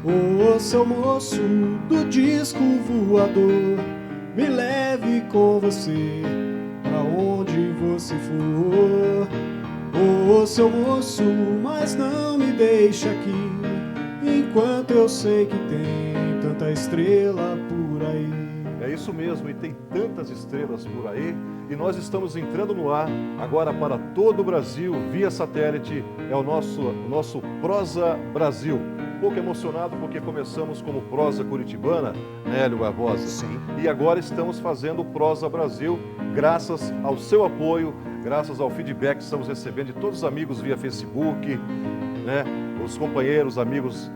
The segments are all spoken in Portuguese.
Ô seu moço do disco voador, me leve com você pra onde você for. Ô seu moço, mas não me deixe aqui, enquanto eu sei que tem tanta estrela por aí. É isso mesmo, e tem tantas estrelas por aí, e nós estamos entrando no ar agora para todo o Brasil, via satélite, é o nosso Prosa Brasil. Um pouco emocionado porque começamos como Prosa Curitibana, né, Hélio Barbosa? Sim. E agora estamos fazendo o Prosa Brasil, graças ao seu apoio, graças ao feedback que estamos recebendo de todos os amigos via Facebook, né, os companheiros, amigos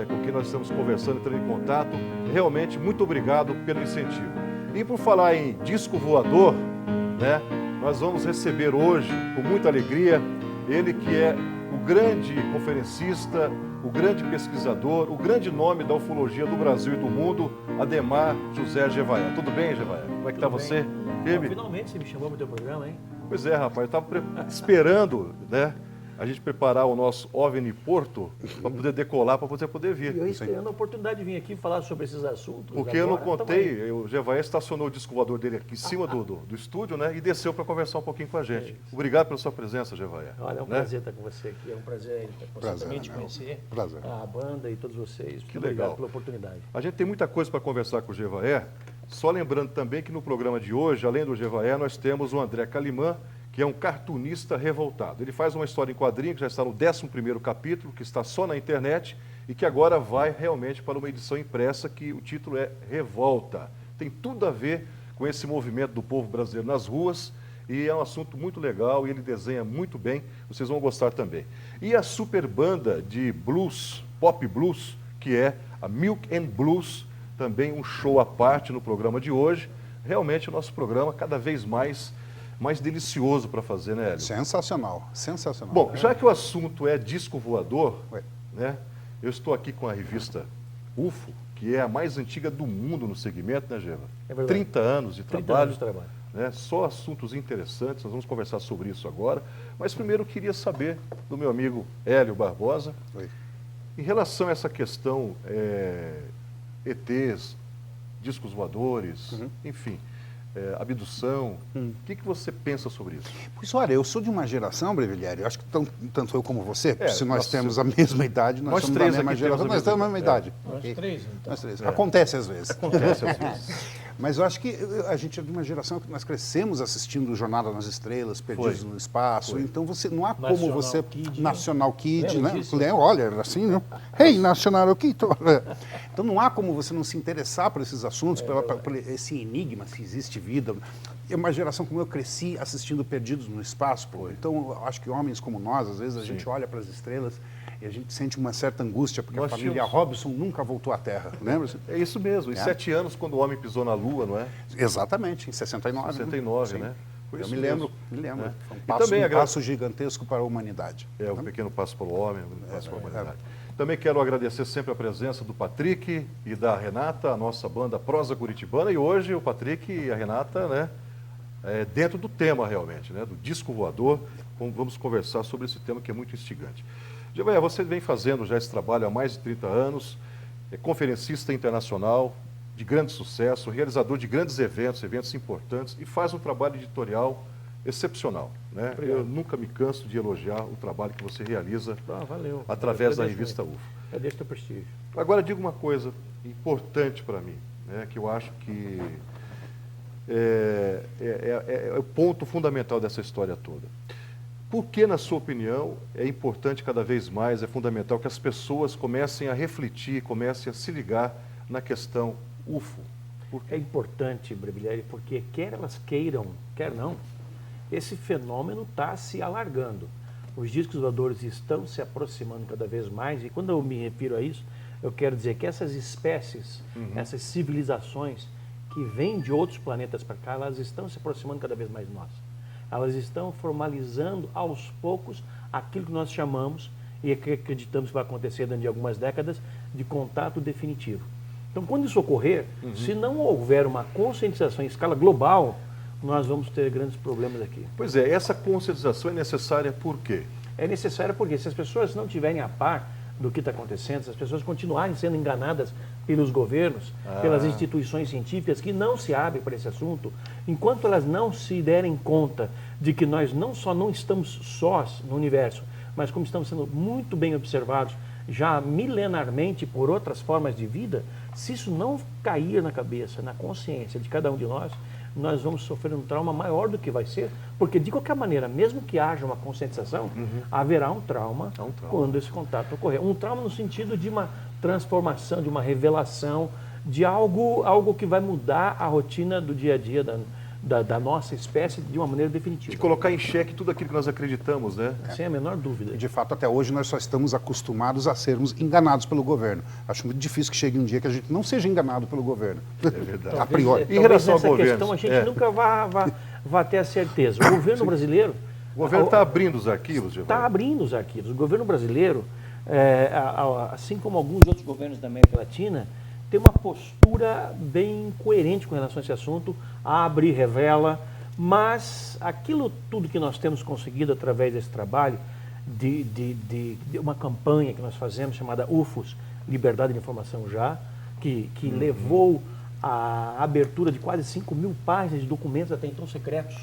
com quem nós estamos conversando, entrando em contato. Realmente, muito obrigado pelo incentivo. E por falar em disco voador, né, nós vamos receber hoje, com muita alegria, ele que é o grande conferencista, o grande pesquisador, o grande nome da ufologia do Brasil e do mundo, Ademar José Gevaert. Tudo bem, Gevaert? Como é que está você? Finalmente você me chamou para o teu programa, hein? Pois é, rapaz, eu estava esperando, né, a gente preparar o nosso OVNI Porto para poder decolar, para você poder vir. E eu esperando a oportunidade de vir aqui falar sobre esses assuntos. Porque eu não contei, o Gevaert estacionou o disco voador dele aqui em cima do estúdio, né? E desceu para conversar um pouquinho com a gente. Obrigado pela sua presença, Gevaert. Olha, é um prazer estar com você aqui. É um prazer constantemente conhecer a banda e todos vocês. Que Muito legal. Obrigado pela oportunidade. A gente tem muita coisa para conversar com o Gevaert. Só lembrando também que no programa de hoje, além do Gevaert, nós temos o André Calimã, que é um cartunista revoltado. Ele faz uma história em quadrinho, que já está no 11º capítulo, que está só na internet, e que agora vai realmente para uma edição impressa, que o título é Revolta. Tem tudo a ver com esse movimento do povo brasileiro nas ruas, e é um assunto muito legal, e ele desenha muito bem, vocês vão gostar também. E a super banda de blues, pop blues, que é a Milk and Blues, também um show à parte no programa de hoje. Realmente o nosso programa cada vez mais delicioso para fazer, né, Hélio? Sensacional, sensacional. Bom, já que o assunto é disco voador, né, eu estou aqui com a revista UFO, que é a mais antiga do mundo no segmento, né, Geva? É verdade. 30 anos de 30 trabalho. anos de trabalho. Né, só assuntos interessantes, nós vamos conversar sobre isso agora. Mas primeiro eu queria saber do meu amigo Hélio Barbosa, em relação a essa questão ETs, discos voadores, enfim, abdução. O que você pensa sobre isso? Pois olha, eu sou de uma geração, Brevilhério, eu acho que tanto eu como você, se nós nós temos a mesma idade, nós somos da três mesma aqui geração, nós temos a mesma idade. Nós três, então. Nós três. Acontece às vezes. Acontece às vezes. Mas eu acho que a gente é de uma geração que nós crescemos assistindo Jornada nas Estrelas, Perdidos no Espaço, então você não há como National você... Kid, National Kid, Lembra né? disso? Olha, era assim, né? Hey, National Kid. Então não há como você não se interessar por esses assuntos, por esse enigma, se existe vida. É uma geração como eu cresci assistindo Perdidos no Espaço. Então eu acho que homens como nós, às vezes a gente olha para as estrelas e a gente sente uma certa angústia, porque a família Robson nunca voltou à Terra, lembra-se? É isso mesmo, em 7 anos, quando o homem pisou na Lua, não é? Exatamente, em 69. 69, né? Foi eu me lembro. Né? Foi um passo gigantesco para a humanidade. Um pequeno passo para o homem, um passo para a humanidade. Também quero agradecer sempre a presença do Patrick e da Renata, a nossa banda Prosa Curitibana, e hoje o Patrick e a Renata, né, dentro do tema realmente, né, do disco voador, vamos conversar sobre esse tema que é muito instigante. Gevaert, você vem fazendo já esse trabalho há mais de 30 anos, é conferencista internacional, de grande sucesso, realizador de grandes eventos importantes, e faz um trabalho editorial excepcional. Né? Eu nunca me canso de elogiar o trabalho que você realiza através da revista UFO. É desse teu prestígio. Agora, diga uma coisa importante para mim, né, que eu acho que é o ponto fundamental dessa história toda. Por que, na sua opinião, é importante cada vez mais, é fundamental que as pessoas comecem a refletir, comecem a se ligar na questão UFO? É importante, Brevilhério, porque quer elas queiram, quer não, esse fenômeno está se alargando. Os discos voadores estão se aproximando cada vez mais, e quando eu me refiro a isso, eu quero dizer que essas espécies, essas civilizações que vêm de outros planetas para cá, elas estão se aproximando cada vez mais de nós. Elas estão formalizando aos poucos aquilo que nós chamamos, e que acreditamos que vai acontecer dentro de algumas décadas, de contato definitivo. Então, quando isso ocorrer, se não houver uma conscientização em escala global, nós vamos ter grandes problemas aqui. Pois é, essa conscientização é necessária por quê? É necessária porque se as pessoas não estiverem a par do que está acontecendo, se as pessoas continuarem sendo enganadas pelos governos, pelas instituições científicas que não se abrem para esse assunto, enquanto elas não se derem conta de que nós não só não estamos sós no universo, mas como estamos sendo muito bem observados já milenarmente por outras formas de vida, se isso não cair na cabeça, na consciência de cada um de nós vamos sofrer um trauma maior do que vai ser, porque de qualquer maneira, mesmo que haja uma conscientização, haverá um trauma quando esse contato ocorrer. Um trauma no sentido de uma transformação, de uma revelação, de algo que vai mudar a rotina do dia a dia da nossa espécie de uma maneira definitiva. De colocar em xeque tudo aquilo que nós acreditamos, né? Sem a menor dúvida. De fato, até hoje nós só estamos acostumados a sermos enganados pelo governo. Acho muito difícil que chegue um dia que a gente não seja enganado pelo governo. É verdade. A priori. Em relação ao nessa governo, questão a gente nunca vai ter a certeza. O governo brasileiro... O governo está abrindo os arquivos, Giovanni? Está abrindo os arquivos. O governo brasileiro, assim como alguns outros governos da América Latina, tem uma postura bem coerente com relação a esse assunto, abre, revela, mas aquilo tudo que nós temos conseguido através desse trabalho, de uma campanha que nós fazemos chamada UFOS, Liberdade de Informação Já, que levou à abertura de quase 5.000 páginas de documentos até então secretos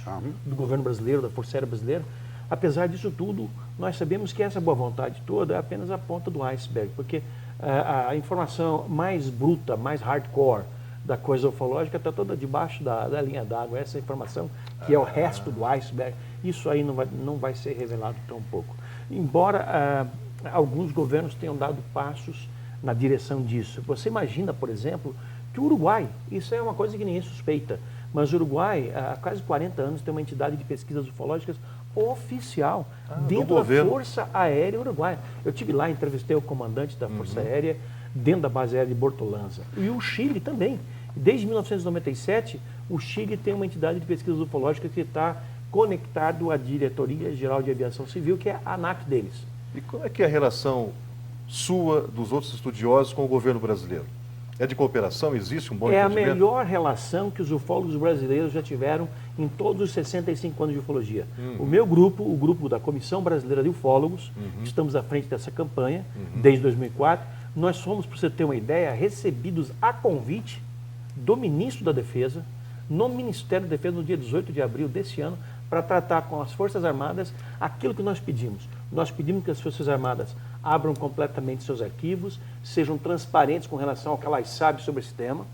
do governo brasileiro, da Força Aérea Brasileira. Apesar disso tudo, nós sabemos que essa boa vontade toda é apenas a ponta do iceberg, porque a informação mais bruta, mais hardcore da coisa ufológica está toda debaixo da linha d'água. Essa informação que é o resto do iceberg, isso aí não vai ser revelado tão pouco. Embora alguns governos tenham dado passos na direção disso. Você imagina, por exemplo, que o Uruguai, isso é uma coisa que ninguém suspeita, mas o Uruguai, há quase 40 anos, tem uma entidade de pesquisas ufológicas oficial dentro da Força Aérea Uruguaia. Eu estive lá, entrevistei o comandante da Força Aérea dentro da base aérea de Bortolanza. E o Chile também. Desde 1997, o Chile tem uma entidade de pesquisas ufológicas que está conectado à Diretoria Geral de Aviação Civil, que é a ANAC deles. E como é que é a relação sua, dos outros estudiosos, com o governo brasileiro? É de cooperação? Existe um bom entendimento? É a melhor relação que os ufólogos brasileiros já tiveram em todos os 65 anos de ufologia. O meu grupo, o grupo da Comissão Brasileira de Ufólogos, estamos à frente dessa campanha desde 2004. Nós fomos, para você ter uma ideia, recebidos a convite do Ministro da Defesa, no Ministério da Defesa, no dia 18 de abril desse ano, para tratar com as Forças Armadas aquilo que nós pedimos. Nós pedimos que as Forças Armadas abram completamente seus arquivos, sejam transparentes com relação ao que elas sabem sobre esse tema,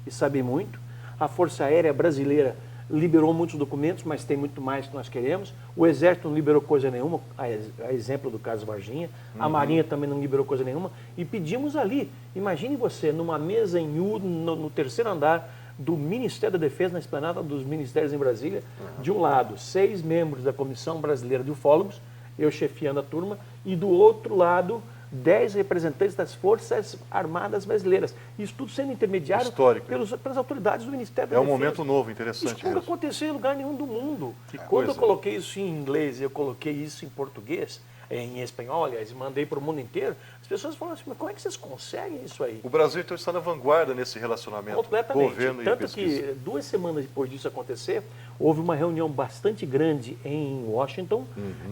e sabem muito. A Força Aérea Brasileira liberou muitos documentos, mas tem muito mais que nós queremos. O Exército não liberou coisa nenhuma, a exemplo do caso Varginha. A Marinha também não liberou coisa nenhuma. E pedimos ali, imagine você, numa mesa em U, no terceiro andar do Ministério da Defesa, na esplanada dos Ministérios em Brasília, de um lado, 6 membros da Comissão Brasileira de Ufólogos, eu chefiando a turma, e do outro lado, 10 representantes das Forças Armadas Brasileiras. Isso tudo sendo intermediário pelas autoridades do Ministério da Defesa. É um momento novo, interessante. Isso nunca aconteceu em lugar nenhum do mundo. Quando eu coloquei isso em inglês e eu coloquei isso em português, em espanhol, aliás, e mandei para o mundo inteiro, as pessoas falam assim, mas como é que vocês conseguem isso aí? O Brasil, então, está na vanguarda nesse relacionamento. Completamente. Governo Tanto e pesquisa. que 2 semanas depois disso acontecer, houve uma reunião bastante grande em Washington,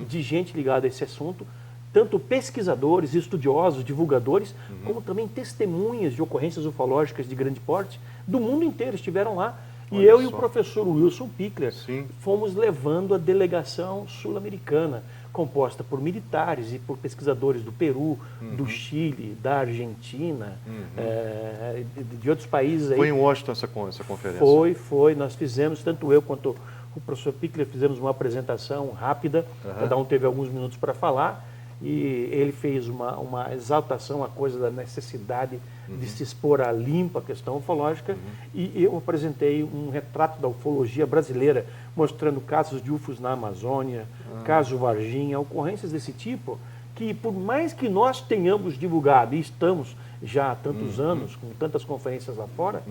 de gente ligada a esse assunto, tanto pesquisadores, estudiosos, divulgadores, como também testemunhas de ocorrências ufológicas de grande porte do mundo inteiro estiveram lá. E eu e o professor Wilson Pickler fomos levando a delegação sul-americana, composta por militares e por pesquisadores do Peru, do Chile, da Argentina, de outros países. Aí. Foi em Washington essa conferência? Foi. Nós fizemos, tanto eu quanto o professor Pickler, fizemos uma apresentação rápida, cada um teve alguns minutos para falar, e ele fez uma exaltação à coisa da necessidade de se expor a limpa a questão ufológica, e eu apresentei um retrato da ufologia brasileira, mostrando casos de UFOs na Amazônia, caso Varginha, ocorrências desse tipo, que por mais que nós tenhamos divulgado, e estamos já há tantos anos, com tantas conferências lá fora,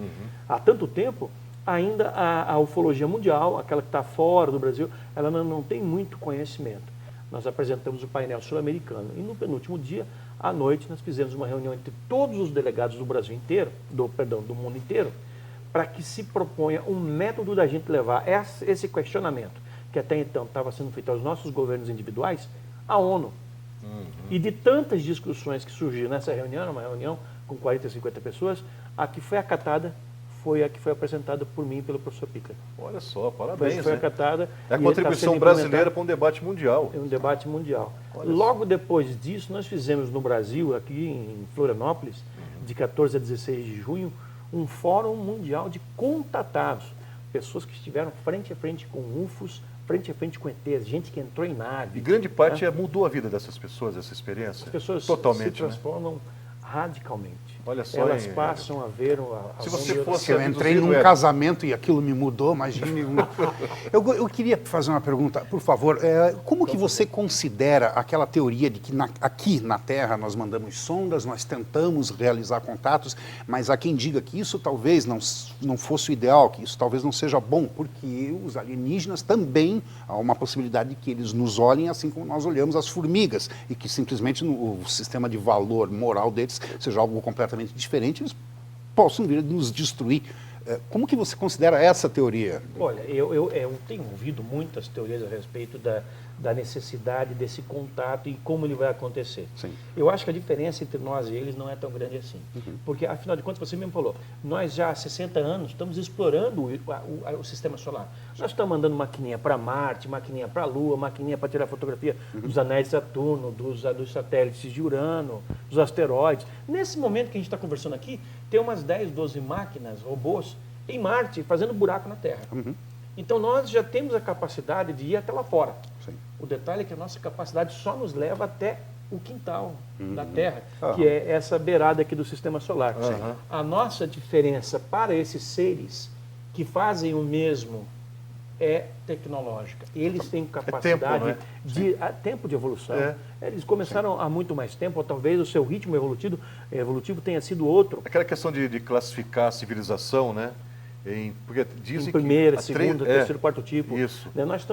há tanto tempo, ainda a ufologia mundial, aquela que está fora do Brasil, ela não tem muito conhecimento. Nós apresentamos o painel sul-americano e no penúltimo dia, à noite, nós fizemos uma reunião entre todos os delegados do Brasil inteiro, do mundo inteiro, para que se proponha um método da gente levar esse questionamento, que até então estava sendo feito aos nossos governos individuais, à ONU. E de tantas discussões que surgiram nessa reunião, uma reunião com 40, 50 pessoas, a que foi acatada foi a que foi apresentada por mim e pelo professor Pica. Olha só, parabéns. Foi né? acatada. É a e contribuição está sendo brasileira para um debate mundial. é um debate mundial. Olha Logo depois disso, nós fizemos no Brasil, aqui em Florianópolis, de 14 a 16 de junho, um fórum mundial de contatados. Pessoas que estiveram frente a frente com UFOs, frente a frente com ETs, gente que entrou em nave. E grande parte mudou a vida dessas pessoas, essa experiência? As pessoas Totalmente, se transformam radicalmente. Olha só, Elas hein, passam a ver Se você mundo- fosse Se eu entrei num abduzido, casamento e aquilo me mudou, imagine. Eu queria fazer uma pergunta, por favor. Como que você considera aquela teoria de que aqui na Terra nós mandamos sondas, nós tentamos realizar contatos, mas há quem diga que isso talvez não fosse o ideal, que isso talvez não seja bom, porque os alienígenas também há uma possibilidade de que eles nos olhem assim como nós olhamos as formigas, e que simplesmente o sistema de valor moral deles seja algo completamente diferente, eles possam vir nos destruir. Como que você considera essa teoria? Olha, eu tenho ouvido muitas teorias a respeito da necessidade desse contato e como ele vai acontecer. Sim. Eu acho que a diferença entre nós e eles não é tão grande assim. Porque, afinal de contas, você mesmo falou, nós já há 60 anos estamos explorando o sistema solar. Nós estamos mandando maquininha para Marte, maquininha para a Lua, maquininha para tirar fotografia dos anéis de Saturno, dos satélites de Urano, dos asteroides. Nesse momento que a gente está conversando aqui, tem umas 10, 12 máquinas, robôs, em Marte, fazendo buraco na Terra. Então, nós já temos a capacidade de ir até lá fora. Sim. O detalhe é que a nossa capacidade só nos leva até o quintal da Terra, que é essa beirada aqui do sistema solar. A nossa diferença para esses seres que fazem o mesmo é tecnológica. Eles têm capacidade não é? tempo de evolução. Eles começaram há muito mais tempo, ou talvez o seu ritmo evolutivo tenha sido outro. Aquela questão de classificar a civilização, né? Porque dizem Em primeira, que segunda, terceiro, quarto tipo. Isso. Né, nós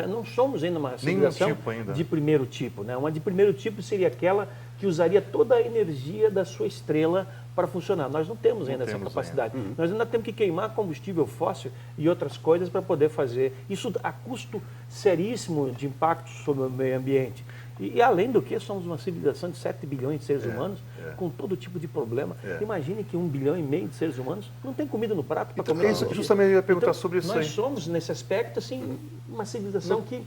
não somos ainda uma civilização tipo ainda. de primeiro tipo. Né? Uma de primeiro tipo seria aquela que usaria toda a energia da sua estrela para funcionar. Nós não temos ainda essa capacidade. Nós ainda temos que queimar combustível fóssil e outras coisas para poder fazer. Isso a custo seríssimo de impacto sobre o meio ambiente. E além do que, somos uma civilização de 7 bilhões de seres humanos, com todo tipo de problema. Imagine que 1,5 bilhão de seres humanos não tem comida no prato para comer. Justamente eu ia perguntar sobre isso nós aí. somos, nesse aspecto, assim, uma civilização que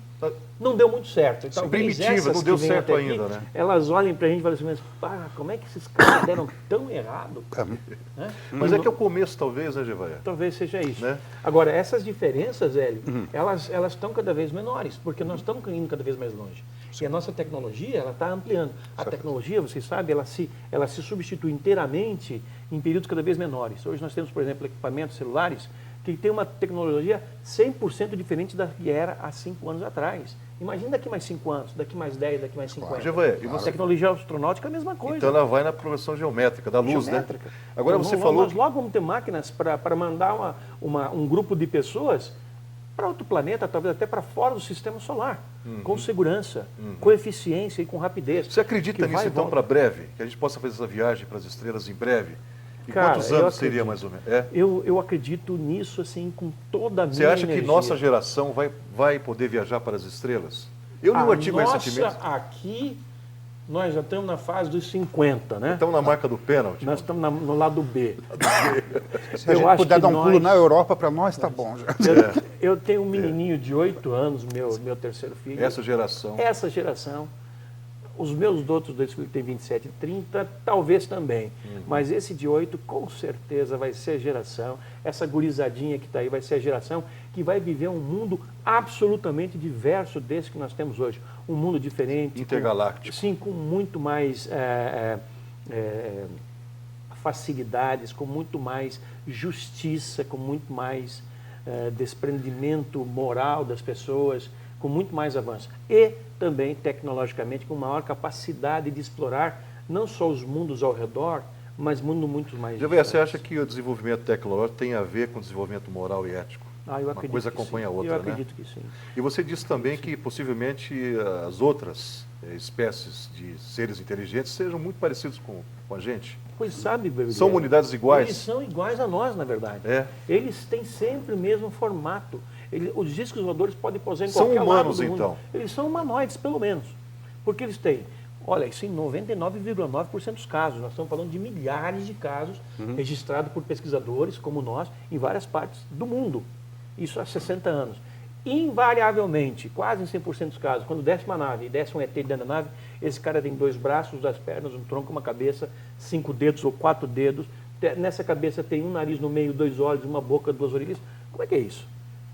não deu muito certo. E talvez primitiva, essas não deu que vêm certo até aqui, ainda, né? Elas olhem para a gente e falam assim, mas como é que esses caras deram tão errado? Né? Mas é que é o começo, talvez, né, Jevaé? Talvez seja isso. Né? Agora, essas diferenças, Hélio, elas estão cada vez menores, porque nós estamos indo cada vez mais longe. E a nossa tecnologia, ela está ampliando. A tecnologia, vocês sabem, ela se substitui inteiramente em períodos cada vez menores. Hoje nós temos, por exemplo, equipamentos celulares que tem uma tecnologia 100% diferente da que era há 5 anos atrás. Imagina daqui mais 5 anos, daqui mais 10, daqui mais 50. Jevaé, e A você... tecnologia astronáutica é a mesma coisa. Então ela vai na progressão geométrica, da luz, Geométrica. né? Agora Então, você falou... Nós logo vamos ter máquinas para mandar um grupo de pessoas para outro planeta, talvez até para fora do sistema solar, com segurança, com eficiência e com rapidez. Você acredita Que nisso, vai e então, volta. para breve? Que a gente possa fazer essa viagem para as estrelas em breve? E Cara, quantos eu anos seria acredito. mais ou menos? É? Eu acredito nisso assim com toda a minha Você acha energia. que nossa geração vai poder viajar para as estrelas? Eu li um artigo recentemente. Aqui, nós já estamos na fase dos 50, né? Estamos na marca do pênalti. Nós estamos no lado B. Se a gente puder dar um pulo na Europa, para nós está bom já. Eu tenho um menininho de 8 anos, meu terceiro filho. Essa geração. Essa geração. Os meus outros dois filhos têm 27 e 30, talvez também. Mas esse de 8, com certeza, vai ser a geração, essa gurizadinha que está aí, vai ser a geração que vai viver um mundo absolutamente diverso desse que nós temos hoje. Um mundo diferente. Intergaláctico. Sim, com muito mais facilidades, com muito mais justiça, com muito mais desprendimento moral das pessoas, com muito mais avanço. E também, tecnologicamente, com maior capacidade de explorar não só os mundos ao redor, mas mundos muito mais Jevaé, você acha que o desenvolvimento tecnológico tem a ver com o desenvolvimento moral e ético? Eu Uma coisa acompanha a outra, Eu né? acredito que sim. E você disse também que possivelmente as outras espécies de seres inteligentes sejam muito parecidos com a gente. Pois sabe, Beverly, São unidades iguais? Eles são iguais a nós, na verdade. É. Eles têm sempre o mesmo formato. Os discos voadores podem pousar em São qualquer humanos, lado do mundo. então? Eles são humanoides, pelo menos. Porque eles têm, olha, isso em 99,9% dos casos. Nós estamos falando de milhares de casos registrados por pesquisadores como nós em várias partes do mundo. Isso há 60 anos. Invariavelmente, quase em 100% dos casos, quando desce uma nave e desce um ET dentro da nave, esse cara tem 2 braços, 2 pernas, um tronco, uma cabeça, 5 dedos ou 4 dedos. Nessa cabeça tem um nariz no meio, 2 olhos, uma boca, 2 orelhas. Como é que é isso?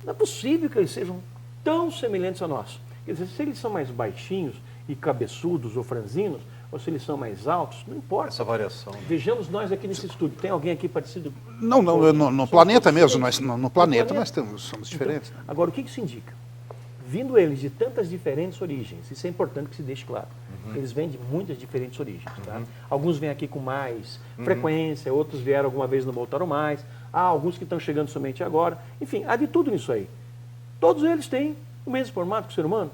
Não é possível que eles sejam tão semelhantes a nós. Quer dizer, se eles são mais baixinhos e cabeçudos ou franzinos, ou se eles são mais altos, não importa. Essa variação. Vejamos nós aqui nesse estúdio. Tem alguém aqui parecido? Não, no planeta mesmo, no planeta nós somos diferentes. Então, agora, o que isso indica? Vindo eles de tantas diferentes origens, isso é importante que se deixe claro. Eles vêm de muitas diferentes origens. Tá? Alguns vêm aqui com mais frequência, outros vieram alguma vez e não voltaram mais. Há alguns que estão chegando somente agora. Enfim, há de tudo nisso aí. Todos eles têm o mesmo formato que o ser humano.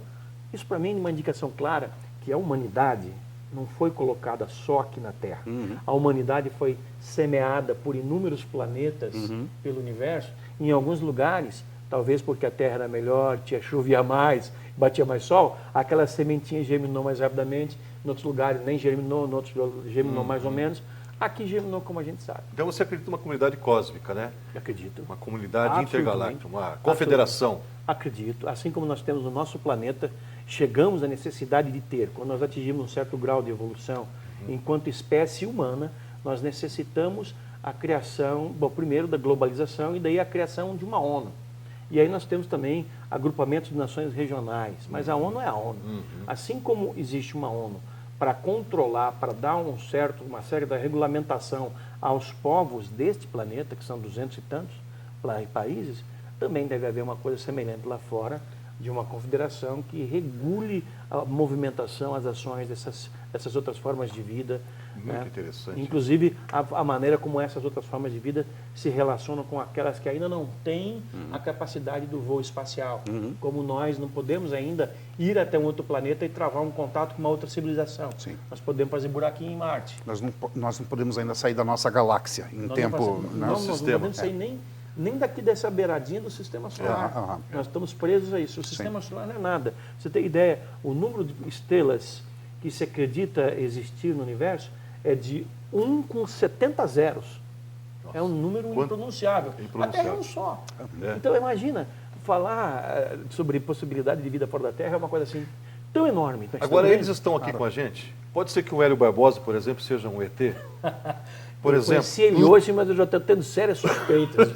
Isso, para mim, é uma indicação clara que a humanidade não foi colocada só aqui na Terra. A humanidade foi semeada por inúmeros planetas pelo universo. Em alguns lugares, talvez porque a Terra era melhor, chovia mais, batia mais sol, aquela sementinha germinou mais rapidamente. Em outros lugares nem germinou, em outros germinou mais ou menos. Aqui germinou como a gente sabe. Então você acredita numa comunidade cósmica, né? Acredito. Uma comunidade Absolutamente. intergaláctica, uma confederação. Acredito. Assim como nós temos no nosso planeta, chegamos à necessidade de ter, quando nós atingimos um certo grau de evolução, enquanto espécie humana, nós necessitamos a criação, bom, primeiro da globalização e daí a criação de uma ONU. E aí nós temos também agrupamentos de nações regionais, mas a ONU é a ONU. Assim como existe uma ONU para controlar, para dar uma certa regulamentação aos povos deste planeta, que são 200 e tantos países, também deve haver uma coisa semelhante lá fora, de uma confederação que regule a movimentação, as ações dessas outras formas de vida. Muito interessante. Inclusive, a maneira como essas outras formas de vida se relacionam com aquelas que ainda não têm a capacidade do voo espacial. Como nós não podemos ainda ir até um outro planeta e travar um contato com uma outra civilização. Sim. Nós podemos fazer buraquinho em Marte. Nós não podemos ainda sair da nossa galáxia em Nós tempo. nós não podemos sair nem daqui dessa beiradinha do sistema solar. Nós estamos presos a isso. O sistema solar não é nada. Você tem ideia, o número de estrelas que se acredita existir no universo é de 1 com 70 zeros. Nossa. É um número impronunciável. A Terra é um só. Então, imagina, falar sobre possibilidade de vida fora da Terra é uma coisa assim tão enorme. Agora, eles estão aqui com a gente. Pode ser que o Hélio Barbosa, por exemplo, seja um ET? Por exemplo. Eu conheci ele hoje, mas eu já estou tendo sérias suspeitas.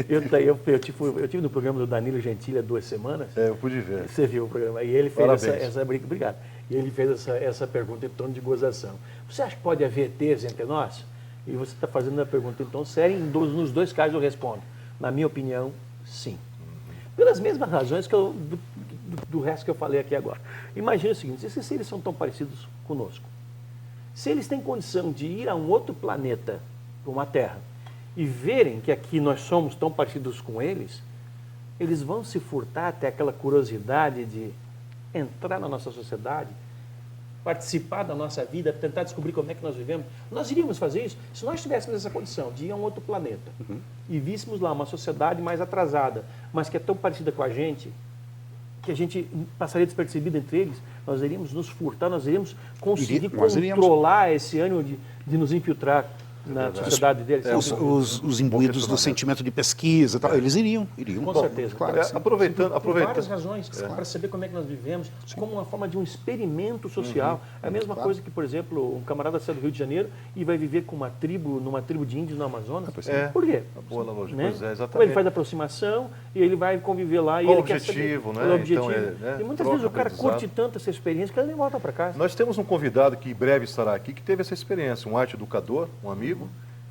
Eu tive no programa do Danilo Gentili há 2 semanas. Eu pude ver. Você viu o programa. E ele fez essa obrigado. E ele fez essa pergunta em tom de gozação. Você acha que pode haver ETs entre nós? E você está fazendo a pergunta em tom sério. Nos 2 casos eu respondo. Na minha opinião, sim. Pelas mesmas razões que do resto que eu falei aqui agora. Imagina o seguinte, esses seres são tão parecidos conosco. Se eles têm condição de ir a um outro planeta, como a Terra, e verem que aqui nós somos tão parecidos com eles, eles vão se furtar até aquela curiosidade de entrar na nossa sociedade, participar da nossa vida, tentar descobrir como é que nós vivemos. Nós iríamos fazer isso se nós tivéssemos essa condição de ir a um outro planeta e víssemos lá uma sociedade mais atrasada, mas que é tão parecida com a gente, que a gente passaria despercebido entre eles, nós iríamos nos furtar, nós iríamos conseguir controlar esse ânimo de nos infiltrar na sociedade deles. Os imbuídos do sentimento de pesquisa e tal, eles iriam. Com certeza. Claro, aproveitando. Por várias razões, para saber como é que nós vivemos, como uma forma de um experimento social. É a mesma coisa que, por exemplo, um camarada sai do Rio de Janeiro e vai viver com numa tribo de índios no Amazonas. Por quê? Boa analogia. Né? Pois é, exatamente. Como ele faz a aproximação e ele vai conviver lá. Qual e ele objetivo, quer saber, né? Objetivo. Então, e muitas vezes o cara curte tanto essa experiência que ele nem volta para casa. Nós temos um convidado que em breve estará aqui, que teve essa experiência, um arte educador, um amigo,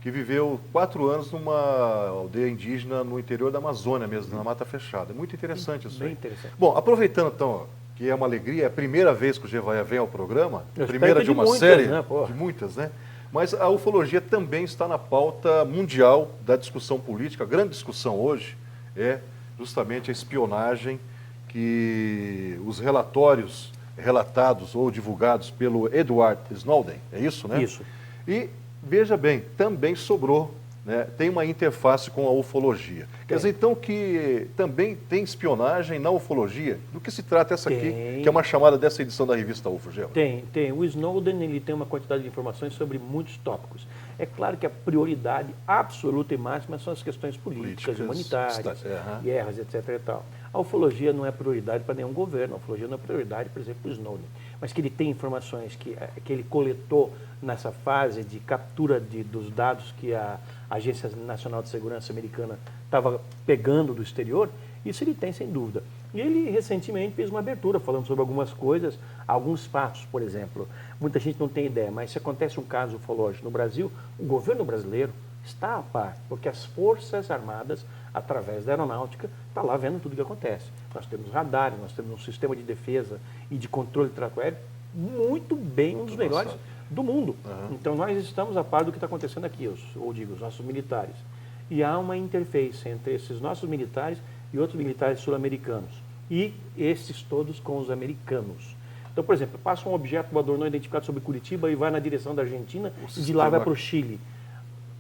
que viveu 4 anos numa aldeia indígena no interior da Amazônia mesmo, na Mata Fechada. É muito interessante isso aí. Bem interessante. Bom, aproveitando então, que é uma alegria, é a primeira vez que o Gevaia vem ao programa, primeira de uma muitas, série, né, de muitas, né? Mas a ufologia também está na pauta mundial da discussão política. A grande discussão hoje é justamente a espionagem que os relatórios relatados ou divulgados pelo Edward Snowden, é isso, né? Isso. E veja bem, também sobrou né, tem uma interface com a ufologia. Quer dizer, então, que também tem espionagem na ufologia? Do que se trata essa aqui, que é uma chamada dessa edição da revista UFO, Geva? Tem. O Snowden, ele tem uma quantidade de informações sobre muitos tópicos. É claro que a prioridade absoluta e máxima são as questões políticas humanitárias, guerras, etc. e tal. A ufologia não é prioridade para nenhum governo, a ufologia não é prioridade, por exemplo, para o Snowden. Mas que ele tem informações que ele coletou nessa fase de captura dos dados que a Agência Nacional de Segurança americana estava pegando do exterior, isso ele tem sem dúvida. E ele recentemente fez uma abertura falando sobre algumas coisas, alguns fatos, por exemplo. Muita gente não tem ideia, mas se acontece um caso ufológico no Brasil, o governo brasileiro está a par, porque as Forças Armadas, através da aeronáutica, está lá vendo tudo o que acontece. Nós temos radares, nós temos um sistema de defesa e de controle de tráfego aéreo muito bem, um dos melhores do mundo. Então nós estamos a par do que está acontecendo aqui, os nossos militares. E há uma interface entre esses nossos militares e outros militares sul-americanos. E esses todos com os americanos. Então, por exemplo, passa um objeto voador não identificado sobre Curitiba e vai na direção da Argentina e de lá vai para o Chile.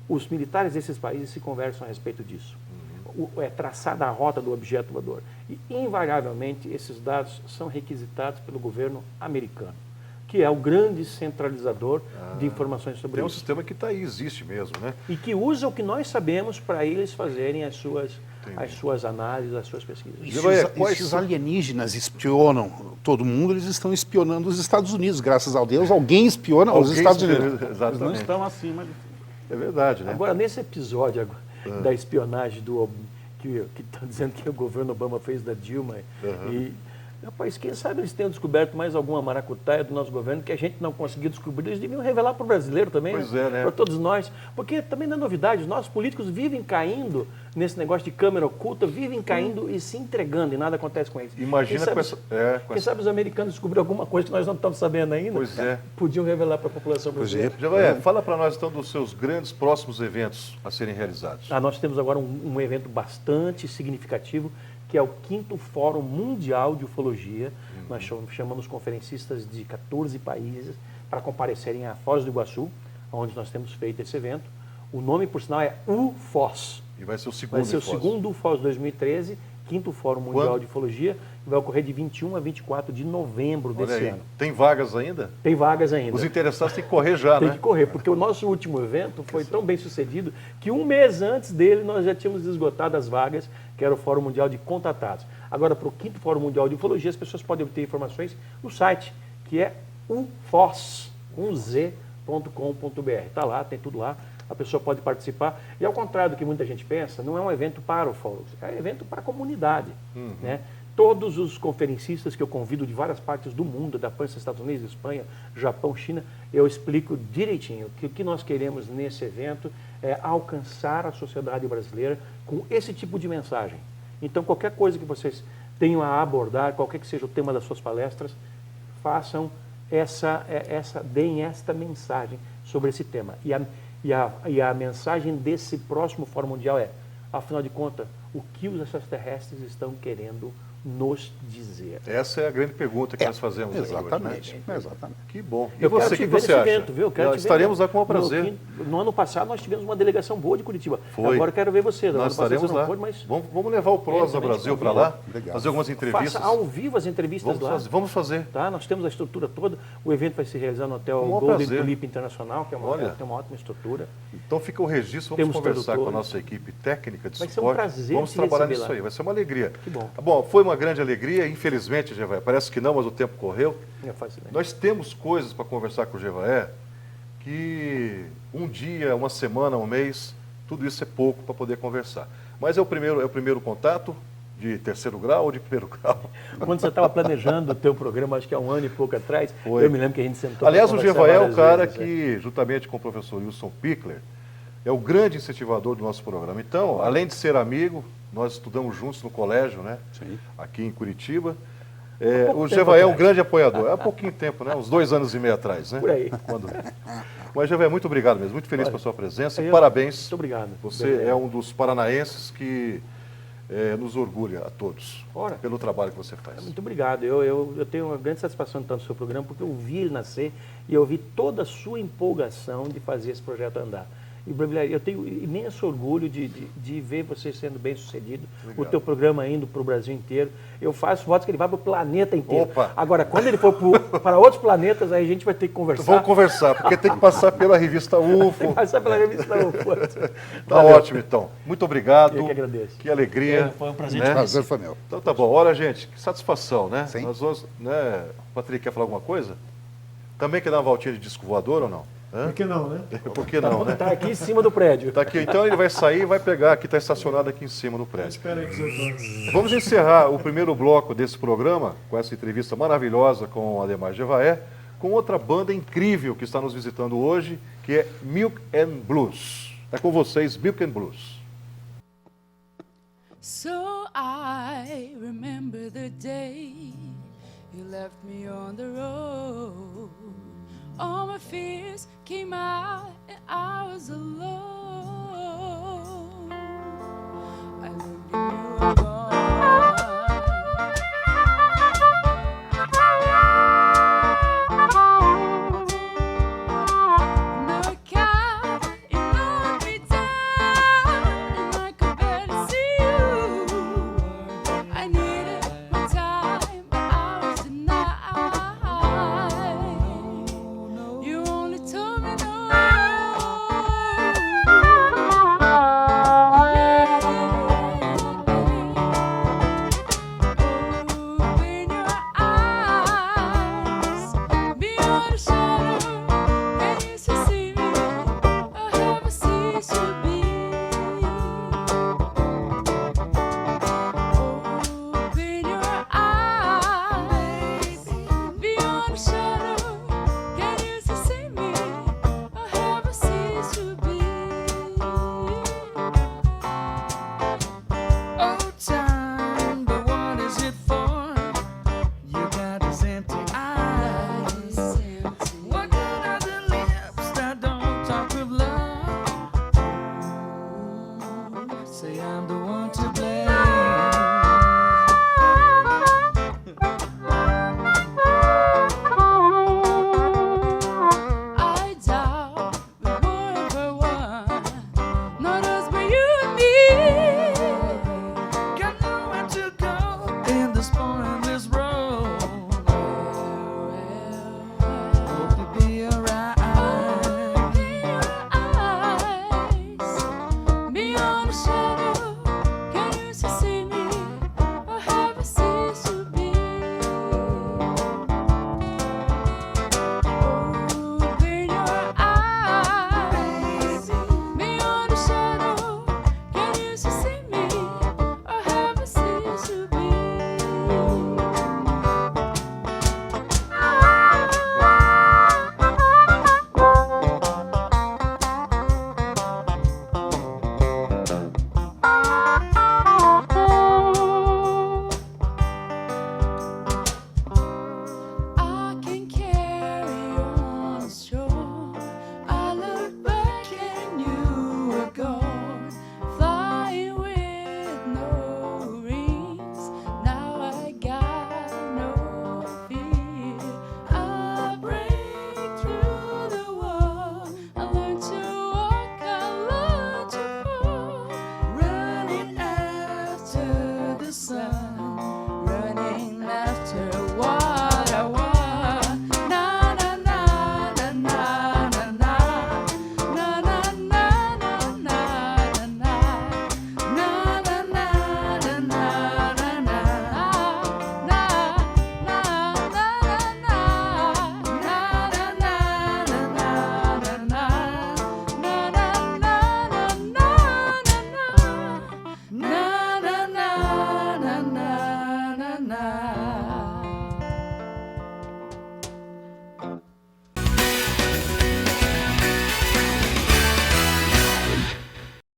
Os militares desses países se conversam a respeito disso. É traçada a rota do objeto voador. E, invariavelmente, esses dados são requisitados pelo governo americano, que é o grande centralizador de informações sobre isso. Tem um isso. sistema que está aí, existe mesmo, né? E que usa o que nós sabemos para eles fazerem as suas análises, as suas pesquisas. Esses alienígenas espionam todo mundo, eles estão espionando os Estados Unidos. Graças a Deus, alguém espiona os Estados Unidos. Exatamente. Eles não estão acima de... É verdade, né? Agora, nesse episódio da espionagem que está dizendo que o governo Obama fez da Dilma, e, rapaz, quem sabe eles tenham descoberto mais alguma maracutaia do nosso governo que a gente não conseguiu descobrir. Eles deviam revelar para o brasileiro também, pois é, né? Para todos nós. Porque também não é novidade, os nossos políticos vivem caindo nesse negócio de câmera oculta, vivem caindo e se entregando e nada acontece com eles. Imagina quem sabe os americanos descobriram alguma coisa que nós não estamos sabendo ainda. Pois é. Podiam revelar para a população brasileira. Jevaé, fala para nós então dos seus grandes próximos eventos a serem realizados. Nós temos agora um evento bastante significativo, que é o 5º Fórum Mundial de Ufologia. Nós chamamos conferencistas de 14 países para comparecerem à Foz do Iguaçu, onde nós temos feito esse evento. O nome, por sinal, é UFOS. E vai ser o segundo Vai ser o segundo UFOS 2013, 5º Fórum Mundial de Ufologia, que vai ocorrer de 21 a 24 de novembro desse ano. Tem vagas ainda? Tem vagas ainda. Os interessados têm que correr já, né? Tem que correr, porque o nosso último evento foi tão bem sucedido que um mês antes dele nós já tínhamos esgotado as vagas, que era o Fórum Mundial de Contatados. Agora, para o 5º Fórum Mundial de Ufologia, as pessoas podem obter informações no site, que é ufos.com.br. Está lá, tem tudo lá. A pessoa pode participar. E ao contrário do que muita gente pensa, não é um evento para ufólogos, é um evento para a comunidade. Né? Todos os conferencistas que eu convido de várias partes do mundo, da França, Estados Unidos, Espanha, Japão, China, eu explico direitinho que o que nós queremos nesse evento é alcançar a sociedade brasileira com esse tipo de mensagem. Então, qualquer coisa que vocês tenham a abordar, qualquer que seja o tema das suas palestras, façam deem esta mensagem sobre esse tema. E a mensagem desse próximo Fórum Mundial é, afinal de contas, o que os extraterrestres estão querendo nos dizer? Essa é a grande pergunta que nós fazemos exatamente, aqui hoje, né? Exatamente. Que bom. E Eu você, quero o te que ver você nesse acha? evento, viu? Estaremos lá com o prazer. No ano passado nós tivemos uma delegação boa de Curitiba. Foi. Agora eu quero ver você. Nós estaremos lá. Vamos levar o Prosa Brasil para lá, fazer algumas entrevistas. Faça ao vivo as entrevistas lá. Vamos fazer. Tá? Nós temos a estrutura toda. O evento vai se realizar no Hotel Com o maior Golden prazer. Tulip Internacional, que é tem uma ótima estrutura. Então fica o registro, vamos Temos conversar com a tradutores. nossa equipe técnica de Vai ser suporte. um prazer Vamos te trabalhar receber nisso lá. aí, vai ser uma alegria. Que bom. Bom, foi uma grande alegria, infelizmente, Jevaé, parece que não, mas o tempo correu. Nós temos coisas para conversar com o Jevaé que um dia, uma semana, um mês, tudo isso é pouco para poder conversar. Mas é o primeiro contato de terceiro grau ou de primeiro grau? Quando você estava planejando o teu programa, acho que há um ano e pouco atrás, Foi. eu me lembro que a gente sentou. Aliás, o Jevaé é o cara vezes, que, juntamente com o professor Wilson Pickler, é o grande incentivador do nosso programa. Então, além de ser amigo, nós estudamos juntos no colégio, né? Sim. Aqui em Curitiba. pouco O tempo Jevaé é um atrás. grande apoiador. Há pouquinho tempo, né? Uns 2 anos e meio atrás, né? Por aí. Mas, Jevaé, muito obrigado mesmo. Muito feliz Olha, pela sua presença. eu- Parabéns. Muito obrigado. Você é um dos paranaenses que nos orgulha a todos Ora. pelo trabalho que você faz. Muito obrigado. Eu tenho uma grande satisfação de estar no seu programa, porque eu vi ele nascer e eu vi toda a sua empolgação de fazer esse projeto andar. E, Brevilário, eu tenho imenso orgulho de ver você sendo bem sucedido, o teu programa indo para o Brasil inteiro. Eu faço votos que ele vá para o planeta inteiro. Opa. Agora, quando ele for para outros planetas, aí a gente vai ter que conversar. Vamos conversar, porque tem que passar pela revista UFO. Passar pela revista UFO. Tá Valeu. ótimo, então. Muito obrigado. Eu que agradeço. Que alegria. Foi um prazer né? te Prazer foi meu. Então tá bom. Olha, gente, que satisfação, né? Sim. Nós vamos, né? Patrick, quer falar alguma coisa? Também quer dar uma voltinha de disco voador ou não? Hã? Por que não, né? Por que não, né? Está aqui em cima do prédio. Tá aqui, então ele vai sair e vai pegar aqui, está estacionado aqui em cima do prédio. Espera aí, 18 horas. Vamos encerrar o primeiro bloco desse programa, com essa entrevista maravilhosa com o Ademar Jevaé, com outra banda incrível que está nos visitando hoje, que é Milk and Blues. É com vocês, Milk and Blues. So I remember the day you left me on the road. All my fears came out and I was alone. I looked and you were gone. No cab, it knocked me down and I could barely see you. I needed my time, but I was denied. You only told me no. Open your eyes beyond the shadow. Can you still see me? Or have I ceased to be? Open your eyes beyond the shadow.